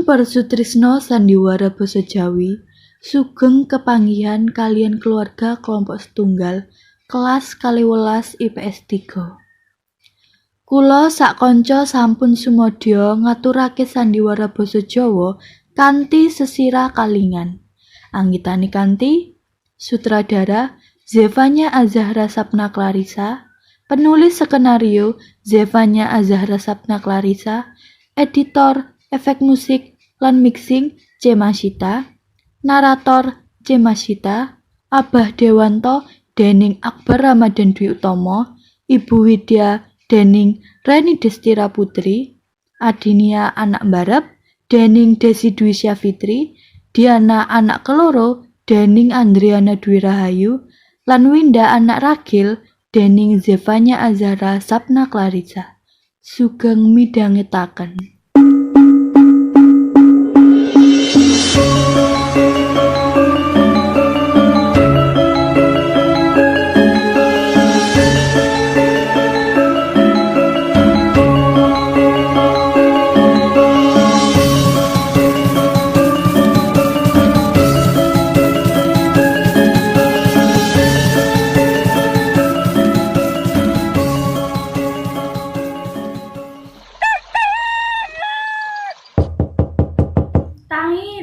Super Sutrisno Sandiwara Basa Jawi sugeng kepanggihan kalian keluarga kelompok setunggal kelas 12 IPS 3. Kula sak kanca sampun sumodya ngaturake sandiwara basa Jawa kanthi sesira kalingan. Anggitane kanthi sutradara Zevanya Azahra Sapna Clarissa, penulis skenario Zevanya Azahra Sapna Clarissa, editor, efek musik lan mixing C. Masita, narator C. Masita, Abah Dewanto dening Akbar Ramadan Dwi Utomo, Ibu Widya dening Reni Destira Putri, Adinia anak mbarep dening Desi Dwi Syafitri, Diana anak keloro dening Andriana Dwi Rahayu, lan Winda anak ragil dening Zevanya Azahra Sapna Clarissa. Sugeng midhangetaken.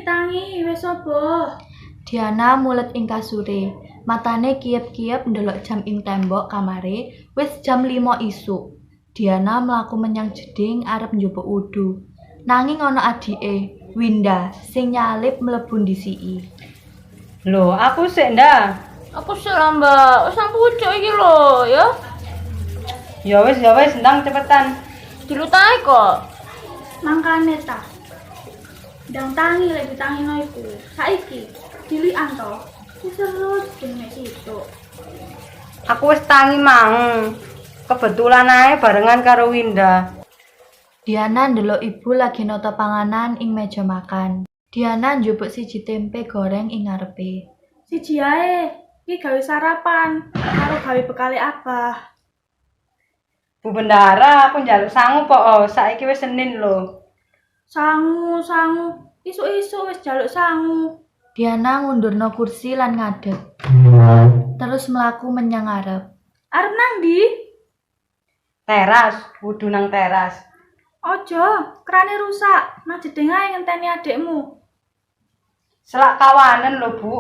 Tangi, wis apa? Diana mulet ing kasure, matane kiyep-kiyep ndelok jam ing tembok kamare, wis jam 5 isuk. Diana mlaku menyang jeding arep njupuk wudu. Nanging ana adike, Winda, sing nyalip mlebu ndisiki. Lho, aku sik ndak. Aku sik lah, Mbak. Wis sampe pucuk iki lho, ya. Ya wis, ndang cepetan. Dilutahi kok. Mangkane ta. Ndang tangi lek ditangino iku. Saiki dilikan to. Wis terus dene situ. Aku wis tangi mang. Kebetulan ae barengan karo Winda. Diana ndelok ibu lagi nata panganan ing meja makan. Diana njupuk siji tempe goreng ing ngarepe. Siji ae. Iki gawe sarapan karo gawe bekale Abah. Bu Bendara, aku njaluk sangu po. Saiki wis Senin lho. Sangu. Isuk-isuk wis jaluk sangu. Diana ngundurno kursi lan ngadeg. Terus mlaku menyang ngarep. Arep nang ndi? Teras, wudu nang teras. Ojo, krane rusak. Nang jeding ae ngenteni adikmu. Selak kawanen lho, Bu.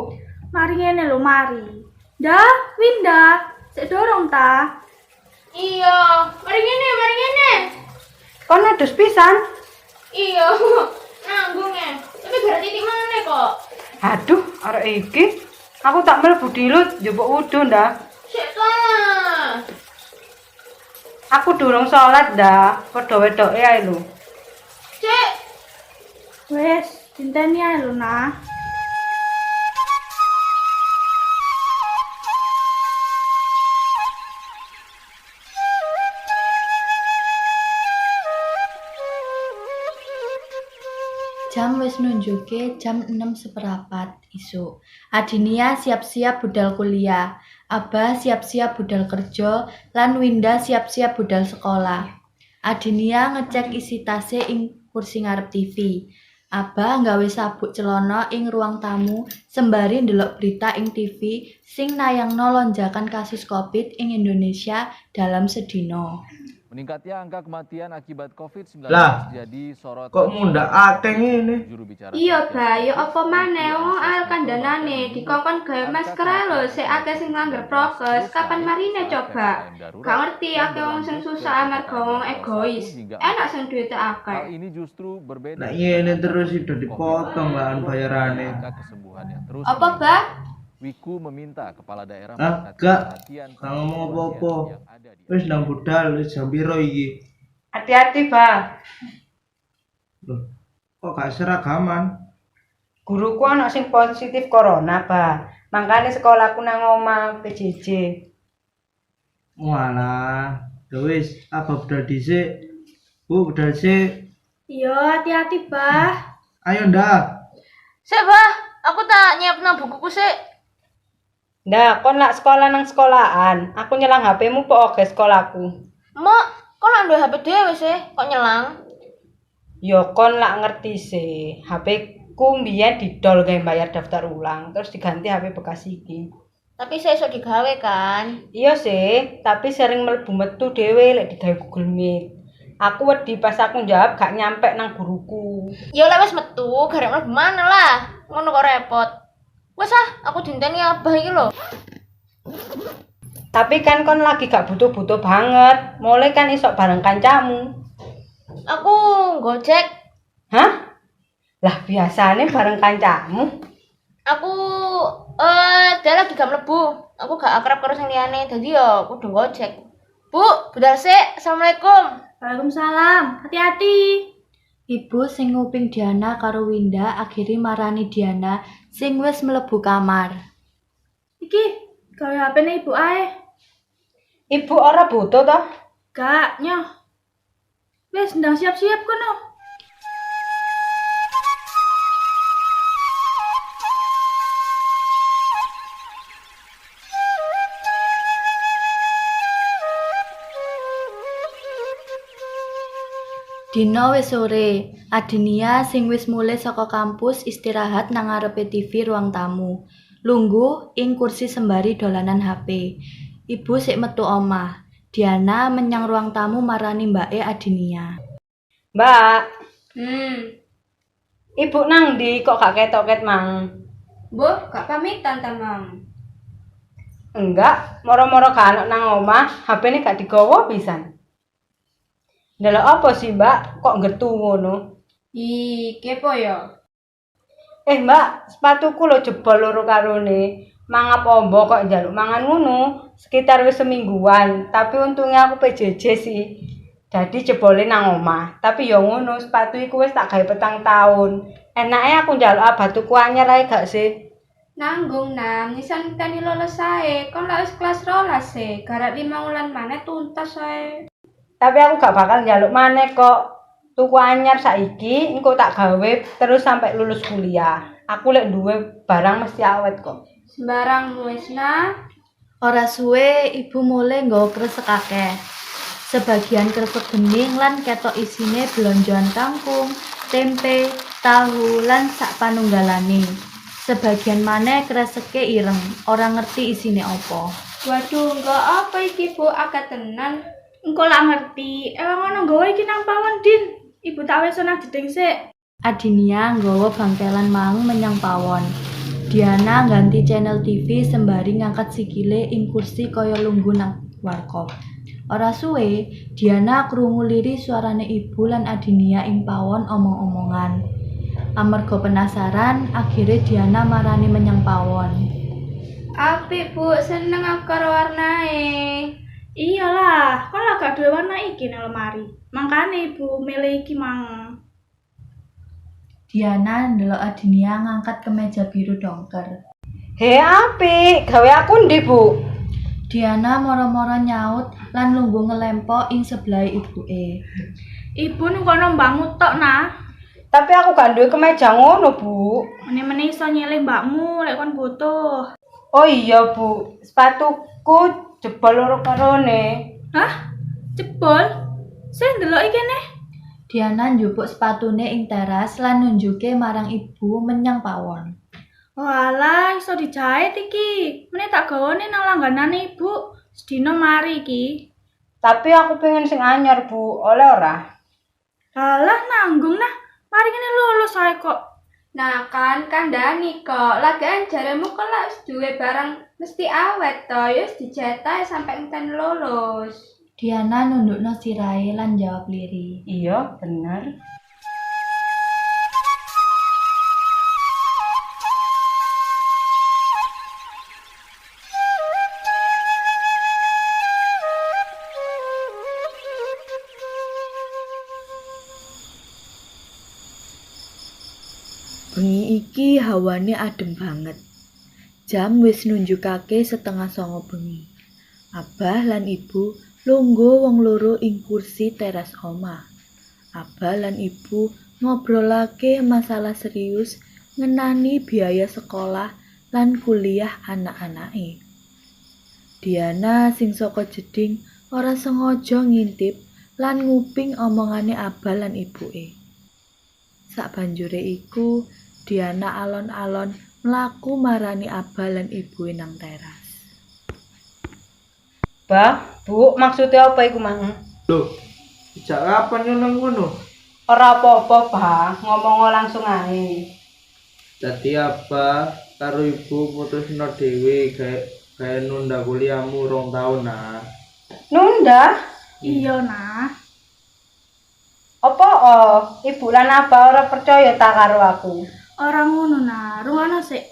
Mari ngene lho, mari. Dah, Winda, sik dorong ta? Iya, mari ngene. Kon adus pisan. Iya, nanggung ya. Tapi gara titik mana kok? Aduh, arek iki. Aku tak mlebu dilut njupuk wudu ndak. Sik ta. Aku durung salat ndak. Padha wedoke ae lho. Cek. Wes, dinteni ae lho, Nah. Jam wis nunjuke jam 6:15 isuk. Adinia siap-siap budal kuliah, Abah siap-siap budal kerja, lan Winda siap-siap budal sekolah. Adinia ngecek isi tase ing kursi ngarep TV. Abah nggawe sabuk celana ing ruang tamu sembari ndelok berita ing TV sing nayangno lonjakan kasus Covid ing Indonesia dalam sedina. Meningkatnya angka kematian akibat COVID-19 Lah, jadi sorotan. Kok mundak akeh ngene? Juru bicara. Iya, Ba, ya apa maneh wong al kandhanane dikongkon gawe masker ae lho, sik akeh sing nglanggar prokes. Kapan marine coba? Gak ngerti akeh wong sing susah amarga wong egois. Enak sing duwite Hal akeh. ini justru berbeda. Nek ngene terus udah dipotong lah bayarane. Angka kesembuhan yang terus Apa, meningkat. Ba? Wiku meminta kepala daerah Ah, meningkatkan gak. perhatian Gak ngomong apa-apa. pasien yang ada di Wis nang budal wis jam piro iki? Hati-hati, Bah. Loh, kok gak seragaman? Guruku ana sing positif corona, Bah. Makane sekolahku nang omah PJJ. Walah, ya wis, apa budal dhisik? Bu, budal sik. Iya, hati-hati, Bah. Ayo ndak. Sik, Bah, aku tak nyiapno bukuku sik. Ndak, kon lak sekolah nang sekolahan. Aku nyelang HP-mu po oke sekolahku. Mak, kok nang duwe HP dhewe sih? Kok nyelang? Ya kon lak ngerti sih, HP ku mbiyen didol gawe bayar daftar ulang, terus diganti HP bekas iki. Tapi saya iso digawe kan. Iya sih, tapi sering mlebu metu dhewe lek digawe Google Meet. Aku wedi pas aku jawab gak nyampe nang guruku. Ya oleh wis metu, garek mlebu mana lah. Ngono kok repot. Wes aku dinteni abah iki lho. Tapi kan kon lagi gak butuh-butuh banget, mulai kan isok bareng kancamu. Aku Gojek. Hah? Lah biasane bareng kancamu. Aku dia lagi gak mlebu. Aku gak akrab karo sing liyane, dadi ya kudu Gojek. Bu, budal sik. Assalamualaikum. Waalaikumsalam. Hati-hati. Ibu sing nguping Diana karo Winda akhirnya marani Diana sing wis mlebu kamar. Iki, gawe HP-ne ibu ae. Ibu ora butuh toh? Gak, nyoh. Wes, ndang siap-siap kono. Dina wis sore, Adinia sing wis mulih saka kampus istirahat nang ngarepe TV ruang tamu. Lungguh ing kursi sembari dolanan HP. Ibu sik metu omah. Diana menyang ruang tamu marani mbake Adinia. Mbak, Hmm. ibu nang ndi kok gak ketok-ket mang? Bu, gak pamitan ta, Mang? Enggak, moro-moro gak ana nang omah, HP-ne gak digawa pisan. Ndelok apa sih, Mbak? Kok ngetu ngono? Ih, kepo ya. Mbak, sepatuku lho jebol loro karone. Mangap ombo kok njaluk mangan ngono. Sekitar wis semingguan, tapi untungnya aku PJJ sih. Jadi jebole nang omah. Tapi ya ngono, sepatu iku wis tak gawe 4 tahun. Enake aku njaluk abah tuku anyar ae gak sih? Nanggung Nam, nisan tani lolos ae. Kon lak wis kelas 12 e. Garap 5 wulan maneh tuntas ae. Tapi aku gak bakal njaluk maneh kok. Tuku anyar saiki, engko tak gawe terus sampai lulus kuliah. Aku lek duwe barang mesti awet kok. Sembarang wis nah. Ora suwe ibu mulai nggawa kresek akeh. Sebagian kresek bening lan ketok isine blonjoan kangkung, tempe, tahu lan sak panunggalane. Sebagian maneh kreseke ireng, ora ngerti isine apa. Waduh, enggak apa iki Bu, akeh tenan. Engko lak ngerti. Emang ono nggawa iki nang pawon, Din. Ibu tak wis nang jeding sik. Adinia nggawa bangkelan mang menyang pawon. Diana ganti channel TV sembari ngangkat sikile ing kursi kaya lungguh nang warkop. Ora suwe, Diana krungu liri suarane ibu lan Adinia ing pawon omong-omongan. Amarga penasaran, akhirnya Diana marani menyang pawon. Apik Bu, seneng aku karo warnae. Iyalah, kon lah gak duwe warna iki nang lemari. Mangkane ibu milih iki mang. Diana ndelok Adinia ngangkat kemeja biru dongker. Apik, gawe aku ndi, Bu? Diana moro-moro nyaut lan lungguh ngelempok ing sebelah ibuke. Ibu nu kono mbakmu tok nah. Tapi aku gak duwe kemeja ngono, Bu. Meneh-meneh iso nyilih mbakmu lek kon butuh. Oh iya, Bu. Sepatuku jebol loro karone. Hah? Jebol? Saya ndelok iki neh. Diana njupuk sepatune ing teras lan nunjuke marang ibu menyang pawon. Walah, iso dijahit iki. Meneh tak gawane nang langganane ibu. Sedina mari iki. Tapi aku pengen sing anyar, Bu. Oleh ora? Alah nanggung nah. Mari ngene lulus ae kok. Nah kan kandhani kok. Lagian jaremu kok lak wis duwe barang mesti awet to. Ya wis dicetak sampai enten lulus. Diana nundukno sirahe lan jawab liri. Iya, bener. Bengi iki hawane adem banget. Jam wis nunjukake 8:30 bengi. Abah lan ibu lungguh wong loro ing kursi teras omah. Abah lan ibu ngobrolake masalah serius ngenani biaya sekolah lan kuliah anak-anake. Diana sing saka jeding ora sengaja ngintip lan nguping omongane abah lan ibuke. Sabanjure iku Diana alon-alon mlaku marani abah lan ibué nang teras. Bah, Bu, maksudnya apa iku mang? Loh, sejak kapan nyono ngono? Ora apa-apa, Bah, ngomong langsung ae. Dadi apa karo ibu putusno dhewe gawe nunda kuliahmu 2 tahun nah. Nunda? Iya, nah. Apa ibu lan abah ora percaya ta karo aku? Orang ngono nah, rungono sik.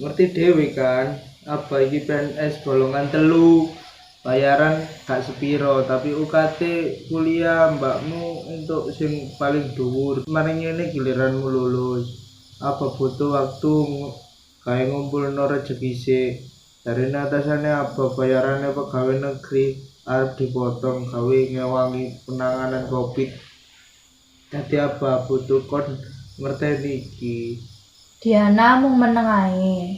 Ngerti dhewe kan, apa iki PNS golongan 3. Bayaran gak sepiro, tapi UKT kuliah mbakmu untuk sing paling dhuwur. Maring ngene giliranmu lulus. Apa butuh waktu kayak ngumpulno rezeki sik. Dari atasannya apa bayarannya pegawai negeri arep dipotong gawe ngewangi penanganan Covid. Jadi apa butuh kon ngerteni iki. Diana mung meneng ae.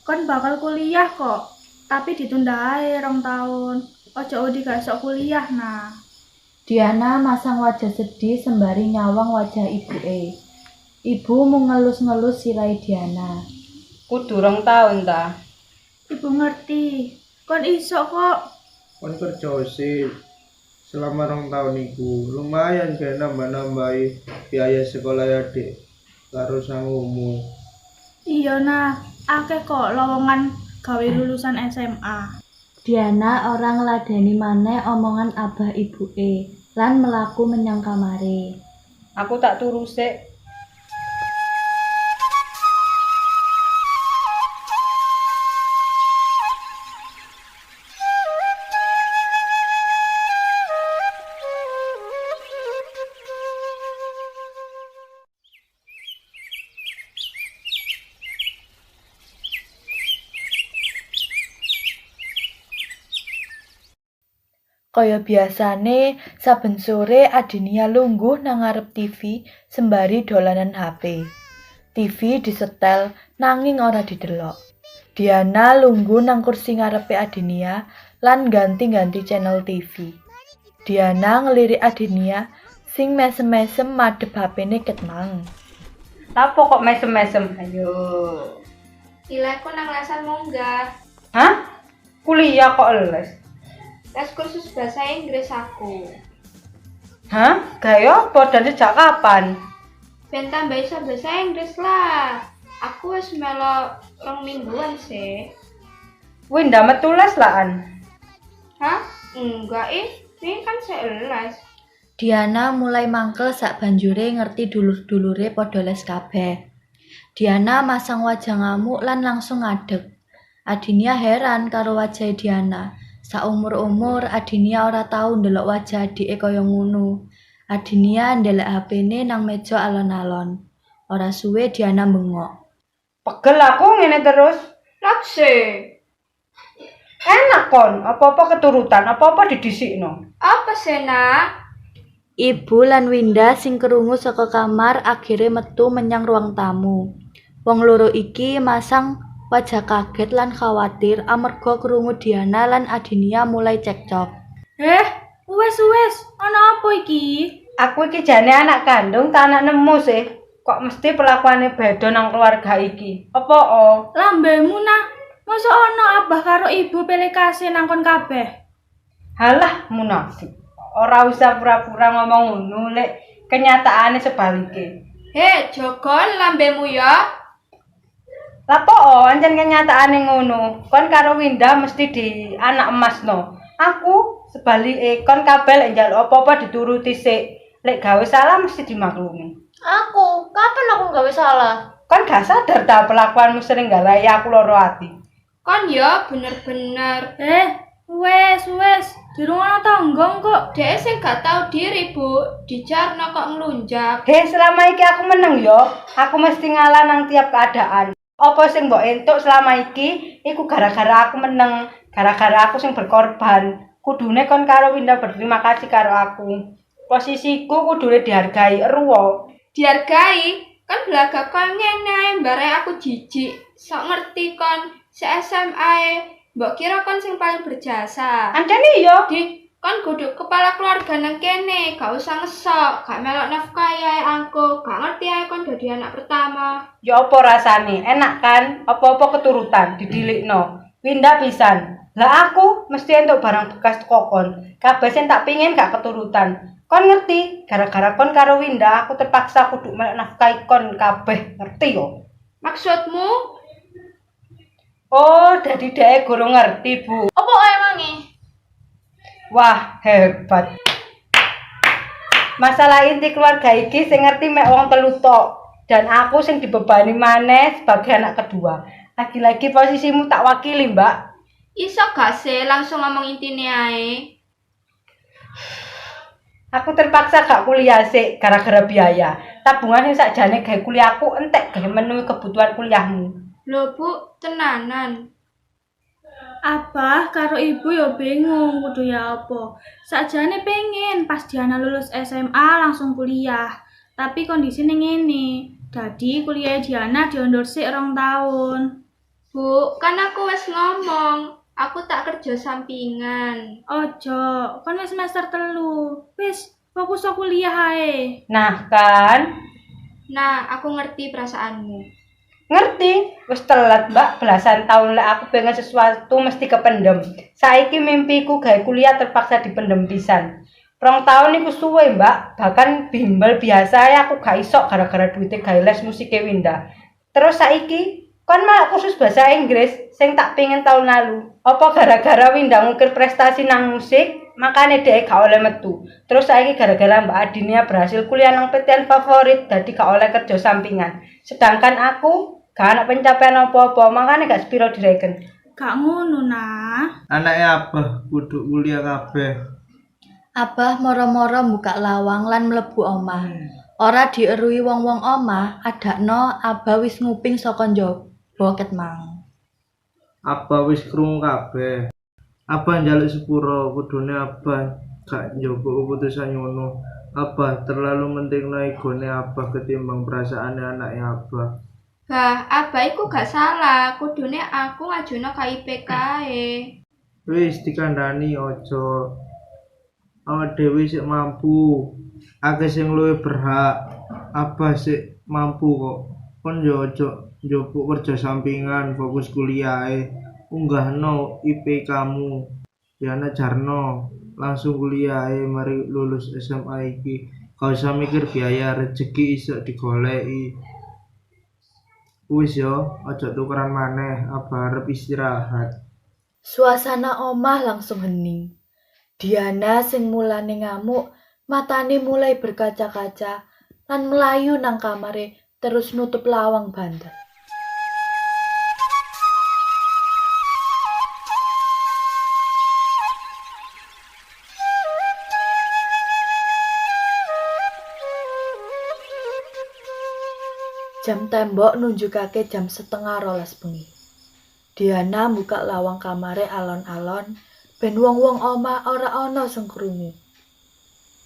Kon bakal kuliah kok, tapi ditunda ae 2 tahun. Ojo wedi gak sok kuliah nah. Diana masang wajah sedih sembari nyawang wajah ibuke. Ibu mung ngelus-ngelus sirai Diana. Kudu 2 tahun ta. Ibu ngerti. Kon iso kok. Kon kerja sih selama 2 tahun iku lumayan kayak nambah-nambahi biaya sekolah adik karo sangumu. Iya nah, akeh kok lowongan gawe lulusan SMA. Diana ora ngladeni maneh omongan abah ibuke lan melaku menyang kamare. Aku tak turu sik. Kaya biasane, saben sore Adinia lungguh nang ngarep TV sembari dolanan HP. TV disetel nanging ora didelok. Diana lungguh nang kursi ngarepe Adinia lan ganti-ganti channel TV. Diana ngelirik Adinia sing mesem-mesem madhep HP-ne ketmang. Lapo kok mesem-mesem? Ayo. Ilahku nang lesan munggah. Hah? Kuliah kok les? Les kursus bahasa Inggris aku. Hah? Gayo apa dan sejak kapan? Ben tambah iso bahasa Inggris lah. Aku wis melo 2 mingguan sih. Wih, ndak metu les laan. Hah? Enggak ini kan saya les. Diana mulai mangkel sak banjure ngerti dulur-dulure padha les kabeh. Diana masang wajah ngamuk lan langsung ngadeg. Adinia heran karo wajah Diana. Saumur-umur Adinia ora tau ndelok wajah adike kaya ngono. Adinia ndelok HP-ne nang meja alon-alon. Ora suwe Diana bengok. Pegel aku ngene terus. Lakse. Enak kon, apa-apa keturutan, apa-apa didhisikno. Apa sih nak? Ibu lan Winda sing krungu saka kamar akhire metu menyang ruang tamu. Wong loro iki masang wajah kaget lan khawatir amarga krungu Diana lan Adinia mulai cekcok. Wes, ana apa iki? Aku iki jane anak kandung ta anak nemu sih. Kok mesti perlakuane beda nang keluarga iki? Apa Lambemu nah. Masa ana abah karo ibu pilih kasih nang kon kabeh? Halah munafik. Ora usah pura-pura ngomong ngono lek kenyataane sebalike. Jogol lambemu ya. Lapo ancen kenyataane ngono. Kon karo Winda mesti di anak emasno. Aku sebalike kon kabeh lek njaluk apa-apa dituruti sik. Lek gawe salah mesti dimaklumi. Aku, kapan aku gawe salah? Kon gak sadar ta pelakuanmu sering galahi aku loro ati. Kon ya bener-bener. Wes. Dirungono tanggong kok. Dek sing gak tau diri, Bu. Dijarno kok nglunjak. Selama iki aku meneng yo. Aku mesti ngalah nang tiap keadaan. Apa sing mbok entuk selama iki iku gara-gara aku meneng, gara-gara aku sing berkorban. Kudune kon karo Winda berterima kasih karo aku. Posisiku kudune dihargai, eruwo. Dihargai? Kan belaga kon ngene ae mbare aku jijik. Sok ngerti kon se SMA mbok kira kon sing paling berjasa. Ancen iya. Kon kudu kepala keluarga nang kene, gak usah ngesok, gak melok nafkah ya angko, gak ngerti ae kon dadi anak pertama. Ya apa rasane? Enak kan? Apa-apa keturutan didilikno. Winda pisan. Lah aku mesti entuk barang bekas teko kon. Kabeh sing tak pingin gak keturutan. Kon ngerti? Gara-gara kon karo Winda aku terpaksa kudu melok nafkahi kon kabeh. Ngerti yo? Maksudmu? Oh, dadi dhek gurung ngerti, Bu. Apa emange? Wah, hebat. Masalah inti keluarga iki sing ngerti mek wong telu tok. Dan aku sing dibebani maneh sebagai anak kedua. Lagi-lagi posisimu tak wakili, Mbak. Iso gak sih langsung ngomong intine ae? Aku terpaksa gak kuliah sik gara-gara biaya. Tabungan sing sakjane gawe kuliahku entek gawe menuhi kebutuhan kuliahmu. Lho Bu, tenanan. Abah karo ibu ya bingung kudu ya apa. Sakjane pengen pas Diana lulus SMA langsung kuliah. Tapi kondisine ngene. Dadi kuliah Diana diundur sik 2 tahun. Bu, kan aku wis ngomong, aku tak kerja sampingan. Ojo, kan wis semester 3. Wis fokus ke kuliah ae. Nah, kan? Nah, aku ngerti perasaanmu. Ngerti? Wis telat, Mbak. Belasan tahun lek aku pengen sesuatu mesti kependem. Saiki mimpiku gawe kuliah terpaksa dipendem pisan. 2 tahun iku suwe, Mbak. Bahkan bimbel biasa ya aku gak iso gara-gara duite gawe les musike Winda. Terus saiki kon malah kursus bahasa Inggris sing tak pengen tahun lalu. Apa gara-gara Winda ngukir prestasi nang musik, makane dhek gak oleh metu. Terus saiki gara-gara Mbak Adinia berhasil kuliah nang PTN favorit, dadi gak oleh kerja sampingan. Sedangkan aku gak ana pencapaian apa-apa, makane gak sepiro direken. Gak ngono nah. Anake Abah kudu kuliah kabeh. Abah moro-moro buka lawang lan mlebu omah. Ora dierui wong-wong omah, adakno Abah wis nguping saka njaba ket mang. Abah wis krungu kabeh. Abah njaluk sepuro, kudune Abah gak njogo keputusan ngono. Abah terlalu mentingno egone Abah ketimbang perasaane anake Abah. Bah, Abah iku gak salah, kudune aku ngajuno KIP kae. Wis dikandani aja. Awak dhewe sik mampu. Akeh sing luwih berhak. Abah sik mampu kok. Kon yo aja njupuk kerja sampingan, fokus kuliah ae. Unggahno IP kamu. Diana Jarno, langsung kuliah ae mari lulus SMA iki. Gak usah mikir biaya, rezeki iso digoleki. Wis yo, aja tukeran maneh, Abah arep istirahat. Suasana omah langsung hening. Diana sing mulane ngamuk, matane mulai berkaca-kaca lan melayu nang kamare terus nutup lawang bandel. Jam tembok nunjukake jam 11:30 bengi. Diana buka lawang kamare alon-alon, ben wong-wong omah ora ana sing krungu.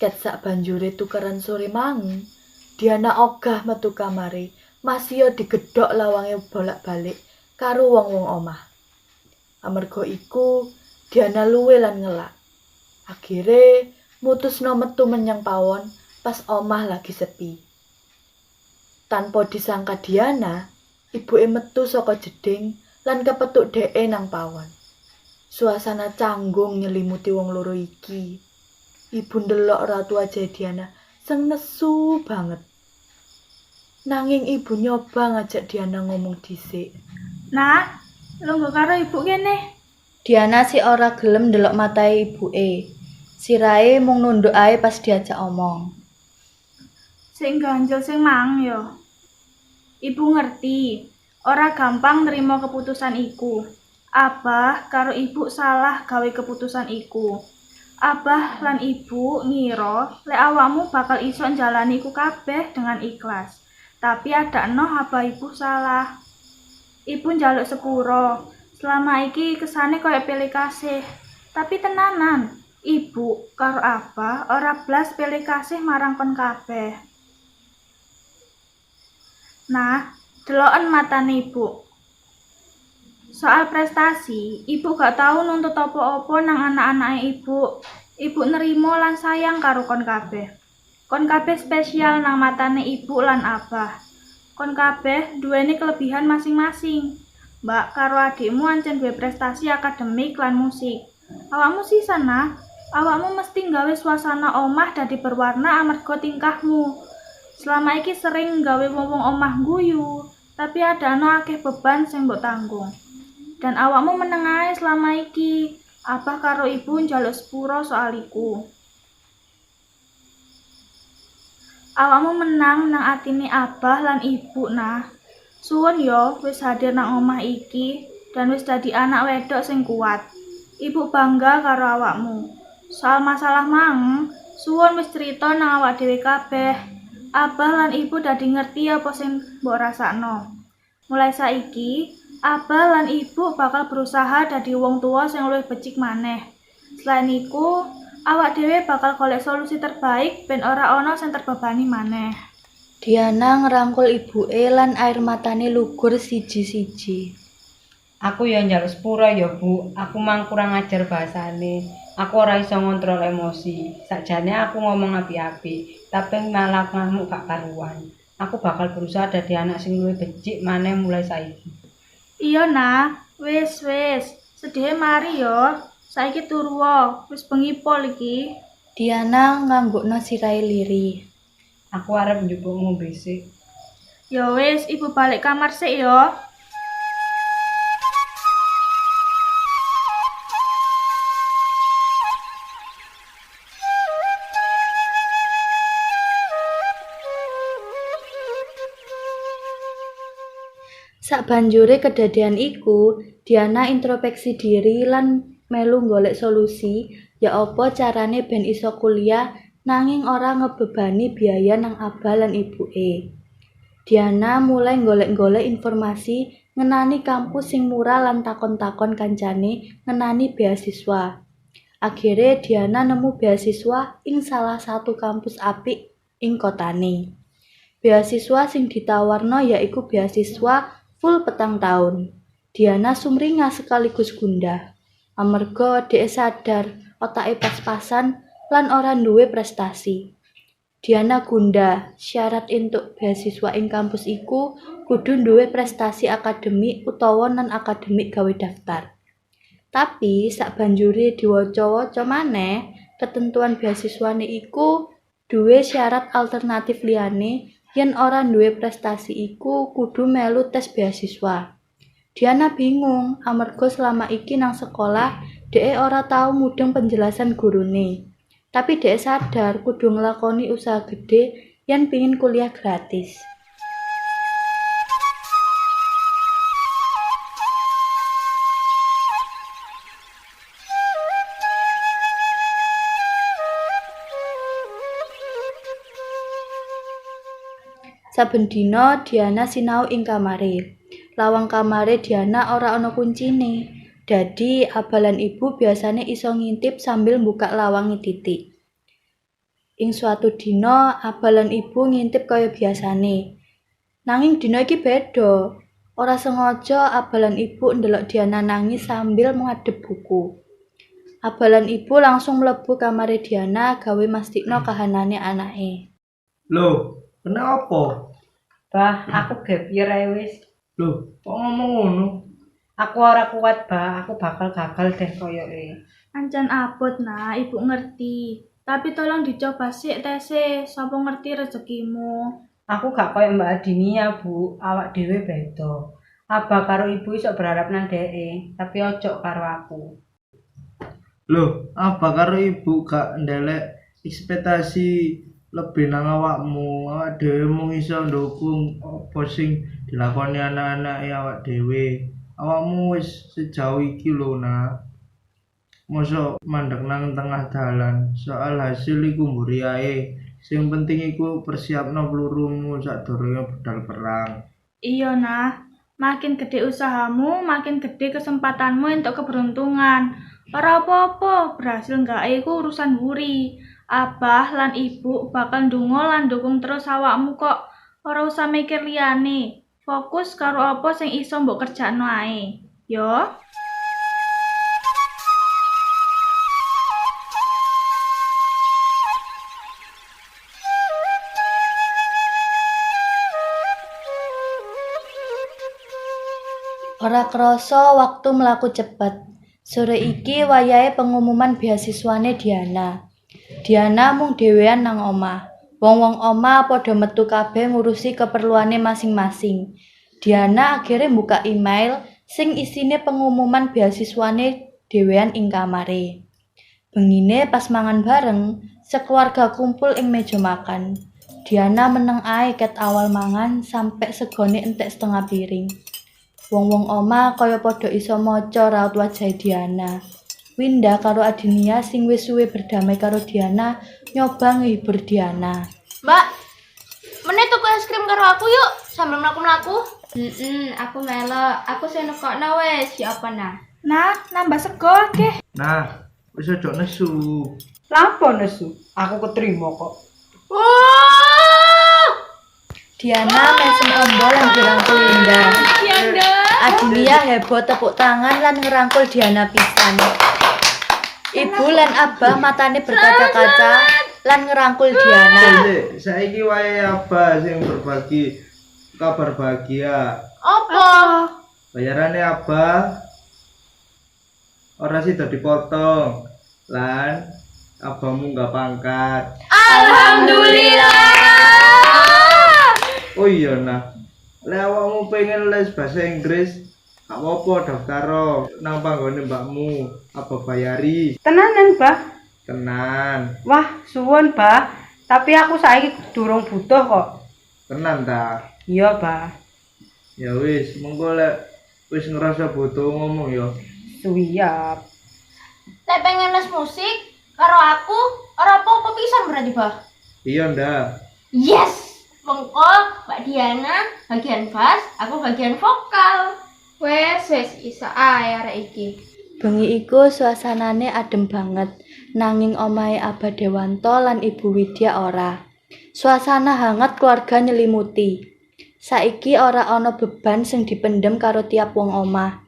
Ket sak banjure tukeran sore mangi, Diana ogah metu kamare, masih digedhok lawange bolak-balik karo wong-wong omah. Amarga iku, Diana luwe lan ngelak. Akhire mutusno metu menyang pawon pas omah lagi sepi. Tanpa disangka Diana, ibuke metu saka jeding lan kepethuk dheke nang pawon. Suasana canggung nyelimuti wong loro iki. Ibu ndelok ratu aja Diana sing nesu banget. Nanging ibu nyoba ngajak Diana ngomong dhisik. Nah, lungguh karo ibu kene. Diana si ora gelem ndelok matahe ibuke. Sirahe mung nunduk ae pas diajak omong. Sing ganjel sing mang yo. Ibu ngerti, ora gampang nerima keputusan iku. Abah karo ibu salah gawe keputusan iku. Abah lan ibu ngira lek awakmu bakal iso njalani iku kabeh dengan ikhlas. Tapi adakno abah ibu salah. Ibu njaluk sepuro. Selama iki kesane koyo pilih kasih. Tapi tenanan, ibu karo abah ora blas pilih kasih marang kon kabeh. Nah, deloken matane ibu. Soal prestasi, ibu gak tahu nuntut apa-apa nang anak-anake ibu. Ibu nerimo lan sayang karo kon kabeh. Kon kabeh spesial nang matane ibu lan abah. Kon kabeh duweni kelebihan masing-masing. Mbak karo adikmu ancen duwe prestasi akademik lan musik. Awakmu sisan nah. Awakmu mesti nggawe suasana omah dadi berwarna amarga tingkahmu. Selama iki sering nggawe wong-wong omah guyu, tapi adana akeh beban sing mbok tanggung. Dan awakmu meneng ae selama iki. Abah karo ibu njaluk sepuro soal iku. Awakmu menang nang atine abah lan ibu nah. Suwun yo wis hadir nang omah iki dan wis dadi anak wedok sing kuat. Ibu bangga karo awakmu. Soal masalah mang, suwun wis cerita nang awak dhewe kabeh. Abah lan ibu dadi ngerti apa sing mbok rasakno. Mulai saiki, abah lan ibu bakal berusaha dadi wong tua sing luwih becik maneh. Selain iku, awak dhewe bakal golek solusi terbaik ben ora ana sing terbebani maneh. Diana ngerangkul ibuke lan air matane lugur siji-siji. Aku ya njaluk sepuro ya Bu, aku mang kurang ajar bahasane. Aku ora iso ngontrol emosi. Sakjane aku ngomong apik-apik, tapi malah ngamuk gak karuan. Aku bakal berusaha dadi anak sing luwih becik maneh mulai saiki. Iya nah, wis. Sedih mari yo. Saiki turu wae, wis bengi pol iki. Diana nganggukno sirahe liri. Aku arep njupuk ngombe sik. Ya wis, ibu balik kamar sik yo. Sakbanjure kedadian iku, Diana introspeksi diri lan melu golek solusi, ya apa carane ben iso kuliah nanging ora ngebebani biaya nang abah lan ibuke. Diana mulai golek-golek informasi ngenani kampus sing murah lan takon-takon kancane ngenani beasiswa. Akhire Diana nemu beasiswa ing salah satu kampus apik ing kotane. Beasiswa sing ditawarno yaiku beasiswa full 4 tahun. Diana sumringah sekaligus gundah. Amarga dhek sadar otake pas-pasan lan ora duwe prestasi. Diana gundah, syarat entuk beasiswa ing kampus iku kudu duwe prestasi akademik utawa non-akademik gawe daftar. Tapi sakbanjure diwaca-waca maneh, ketentuan beasiswane iku duwe syarat alternatif liyane. Yen ora duwe prestasi iku kudu melu tes beasiswa. Diana bingung amarga selama iki nang sekolah dhek ora tau mudeng penjelasan gurune. Tapi dhek sadar kudu nglakoni usaha gede yen pengin kuliah gratis. Saben dina Diana sinau ing kamare. Lawang kamare Diana ora ana kuncine. Dadi abah lan ibu biasane iso ngintip sambil buka lawange titik. Ing suatu dina abah lan ibu ngintip kaya biasane. Nanging dina iki beda. Ora sengaja abah lan ibu ndelok Diana nangis sambil ngadep buku. Abah lan ibu langsung mlebu kamare Diana gawe mastikno kahanane anake. Loh, kenapa? Bah, aku gap year ae wis. Loh, kok ngomong ngono? Aku ora kuat, Bah. Aku bakal gagal deh koyoke. Ancen abot nah, ibu ngerti. Tapi tolong dicoba sik tese, sapa ngerti rezekimu. Aku gak koyo Mbak Adinia, Bu. Awak dhewe beda. Abah karo ibu iso berharap nang dheke, tapi ojo karo aku. Loh, apa karo ibu gak ndelek ekspektasi lebih nang awakmu? Awak dhewe mung iso ndukung apa sing dilakoni anak-anake awak dhewe. Awakmu wis sejauh iki lho, Nak. Mosok mandek nang tengah dalan. Soal hasil iku mburi ae. Sing penting iku persiapno pelurumu sadurunge budal perang. Iya nah, makin gede usahamu, makin gede kesempatanmu untuk keberuntungan. Ora apa-apa, berhasil enggak iku urusan wuri. Abah lan ibu bakal ndonga lan dukung terus awakmu kok. Ora usah mikir liyane. Fokus karo apa sing iso mbok kerjakno ae. Yo. Ora krasa waktu mlaku cepet. Sore iki wayahe pengumuman beasiswane Diana. Diana mung dhewean nang omah. Wong-wong omah padha metu kabeh ngurusi keperluane masing-masing. Diana akhirnya buka email sing isine pengumuman beasiswane dhewean ing kamare. Bengine pas mangan bareng, sekeluarga kumpul ing meja makan. Diana meneng ae ket awal mangan sampe segone entek setengah piring. Wong-wong omah kaya padha iso maca raut wajah Diana. Winda karo Adinia sing wis suwe berdamai karo Diana nyoba ngehibur Diana. Mbak, meneh tuku es krim karo aku yuk sambil mlaku-mlaku. Aku melok. Aku sing nekokno wis, ya apa nah? Nah, nambah sego akeh. Nah, wis ojo nesu. Lapo nesu? Aku keterima kok. Diana mesem ombol lan dirangkul Winda. Adinia heboh tepuk tangan lan ngerangkul Diana pisan. Ibu lan abah matane berkaca-kaca lan ngerangkul Diana. Dek, saiki wae apa sing berbagi kabar bahagia. Apa? Bayarane apa? Ora sida dipotong. Lan abahmu nggak pangkat. Alhamdulillah. Oh iya nah. Lek awakmu pengen les bahasa Inggris, gak apa-apa daftaro nang panggone mbakmu. Apa bayari? Tenanan, Bah. Tenan. Wah, suwun, Bah. Tapi aku saiki durung butuh kok. Tenan ta? Iya, Bah. Ya wis, monggo lek wis ngerasa butuh ngomong ya. Siap. Lek pengen les musik karo aku, ora apa-apa pisan berarti, Bah. Iya ndak? Yes. Mengko Mbak Diana bagian bass, aku bagian vokal. Wes iso ae arek iki. Bengi iku suasanane adem banget, nanging omahe Abah Dewanto lan Ibu Widya ora. Suasana hangat keluarga nyelimuti. Saiki ora ana beban sing dipendem karo tiap wong omah.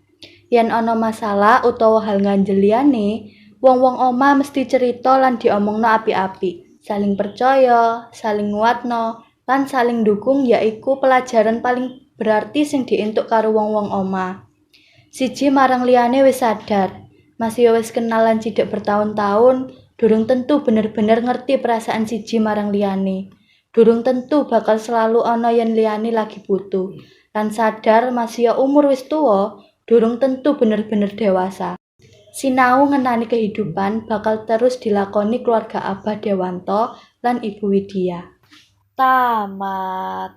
Yen ana masalah utawa hal nganjel liyane, wong-wong omah mesti cerita lan diomongno apik-apik. Saling percaya, saling nguatno, lan saling dukung yaiku pelajaran paling berarti sing dientuk karo wong-wong omah. Siji marang liyane wis sadar, masih wis kenalan cidek bertahun-tahun, durung tentu bener-bener ngerti perasaan siji marang liyane. Durung tentu bakal selalu ana yen liyane lagi butuh. Lan sadar masih umur wis tuwa, durung tentu bener-bener dewasa. Sinau ngenani kehidupan bakal terus dilakoni keluarga Abah Dewanto lan Ibu Widya. Tamat.